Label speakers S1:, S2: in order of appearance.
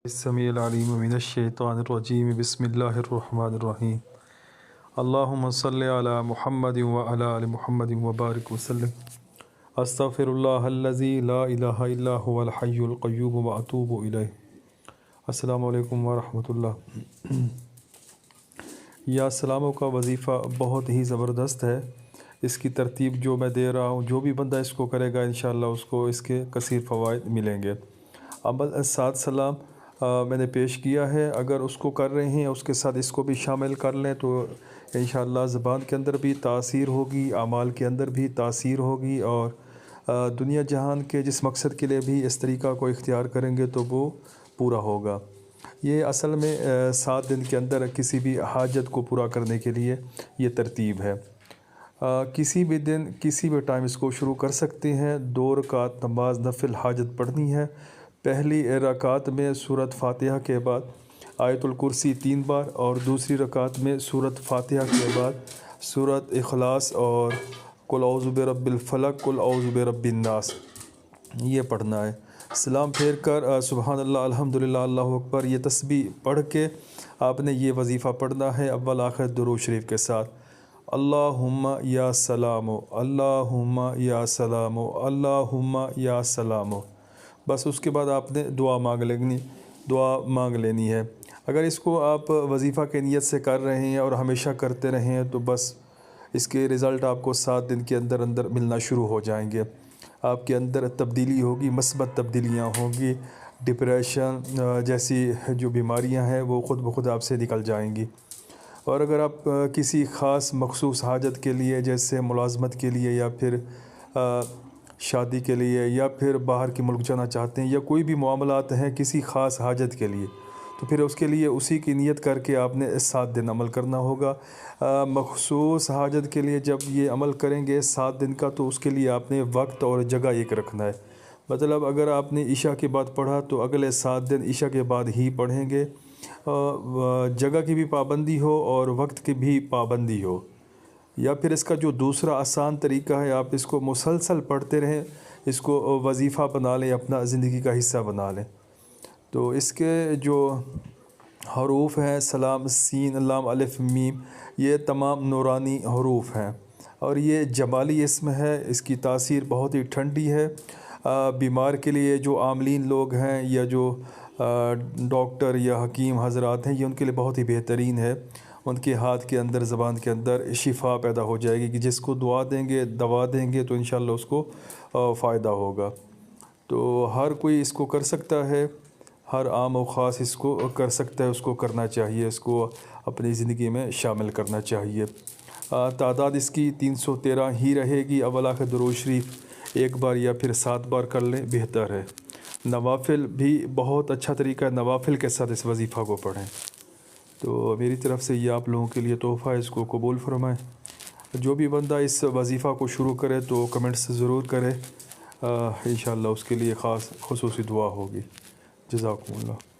S1: السمیع العلیم من الشیطان الرجیم بسم اللہ الرحمن الرحیم اللہم صلی علی محمد وعلی آل محمد وبارک وسلم استغفر اللہ الذی لا الہ الا هو الحی القیوم واتوب الیہ۔ السلام علیکم ورحمۃ اللہ۔ یا سلاموں کا وظیفہ بہت ہی زبردست ہے۔ اس کی ترتیب جو میں دے رہا ہوں، جو بھی بندہ اس کو کرے گا انشاءاللہ اس کو اس کے کثیر فوائد ملیں گے۔ عمل 7 سلام میں نے پیش کیا ہے، اگر اس کو کر رہے ہیں اس کے ساتھ اس کو بھی شامل کر لیں تو انشاءاللہ زبان کے اندر بھی تاثیر ہوگی، اعمال کے اندر بھی تاثیر ہوگی، اور دنیا جہان کے جس مقصد کے لیے بھی اس طریقہ کو اختیار کریں گے تو وہ پورا ہوگا۔ یہ اصل میں 7 دن کے اندر کسی بھی حاجت کو پورا کرنے کے لیے یہ ترتیب ہے۔ کسی بھی دن کسی بھی ٹائم اس کو شروع کر سکتے ہیں۔ 2 رکعت نماز نفل حاجت پڑھنی ہے۔ پہلی رکعت میں سورۃ فاتحہ کے بعد آیت الکرسی 3 بار، اور دوسری رکعت میں سورۃ فاتحہ کے بعد سورۃ اخلاص اور قل اعوذ برب الفلق قل اعوذ برب الناس یہ پڑھنا ہے۔ سلام پھیر کر سبحان اللہ الحمدللہ اللہ اکبر یہ تسبیح پڑھ کے آپ نے یہ وظیفہ پڑھنا ہے اول آخر درود شریف کے ساتھ۔ اللہم یا سلامو اللہم یا سلامو اللہم یا سلامو، بس اس کے بعد آپ نے دعا مانگ لینی ہے۔ اگر اس کو آپ وظیفہ کی نیت سے کر رہے ہیں اور ہمیشہ کرتے رہے ہیں تو بس اس کے رزلٹ آپ کو 7 دن کے اندر ملنا شروع ہو جائیں گے۔ آپ کے اندر تبدیلی ہوگی، مثبت تبدیلیاں ہوں گی، ڈپریشن جیسی جو بیماریاں ہیں وہ خود بخود آپ سے نکل جائیں گی۔ اور اگر آپ کسی خاص مخصوص حاجت کے لیے جیسے ملازمت کے لیے یا پھر شادی کے لیے یا پھر باہر کے ملک جانا چاہتے ہیں یا کوئی بھی معاملات ہیں کسی خاص حاجت کے لیے، تو پھر اس کے لیے اسی کی نیت کر کے آپ نے 7 دن عمل کرنا ہوگا۔ مخصوص حاجت کے لیے جب یہ عمل کریں گے 7 دن کا تو اس کے لیے آپ نے وقت اور جگہ ایک رکھنا ہے۔ مطلب اگر آپ نے عشاء کے بعد پڑھا تو اگلے 7 دن عشاء کے بعد ہی پڑھیں گے، جگہ کی بھی پابندی ہو اور وقت کی بھی پابندی ہو۔ یا پھر اس کا جو دوسرا آسان طریقہ ہے آپ اس کو مسلسل پڑھتے رہیں، اس کو وظیفہ بنا لیں، اپنا زندگی کا حصہ بنا لیں۔ تو اس کے جو حروف ہیں سلام سین لام الف میم یہ تمام نورانی حروف ہیں، اور یہ جمالی اسم ہے، اس کی تاثیر بہت ہی ٹھنڈی ہے۔ بیمار کے لیے جو عاملین لوگ ہیں یا جو ڈاکٹر یا حکیم حضرات ہیں یہ ان کے لیے بہت ہی بہترین ہے۔ ان کے ہاتھ کے اندر زبان کے اندر شفا پیدا ہو جائے گی کہ جس کو دعا دیں گے تو انشاءاللہ اس کو فائدہ ہوگا۔ تو ہر کوئی اس کو کر سکتا ہے، ہر عام و خاص اس کو کر سکتا ہے، اس کو کرنا چاہیے، اس کو اپنی زندگی میں شامل کرنا چاہیے۔ تعداد اس کی 313 ہی رہے گی۔ اول آخر درود شریف 1 بار یا پھر 7 بار کر لیں بہتر ہے۔ نوافل بھی بہت اچھا طریقہ ہے، نوافل کے ساتھ اس وظیفہ کو پڑھیں۔ تو میری طرف سے یہ آپ لوگوں کے لیے تحفہ ہے، اس کو قبول فرمائیں۔ جو بھی بندہ اس وظیفہ کو شروع کرے تو کمنٹس ضرور کرے، انشاءاللہ اس کے لیے خصوصی دعا ہوگی۔ جزاکم اللہ۔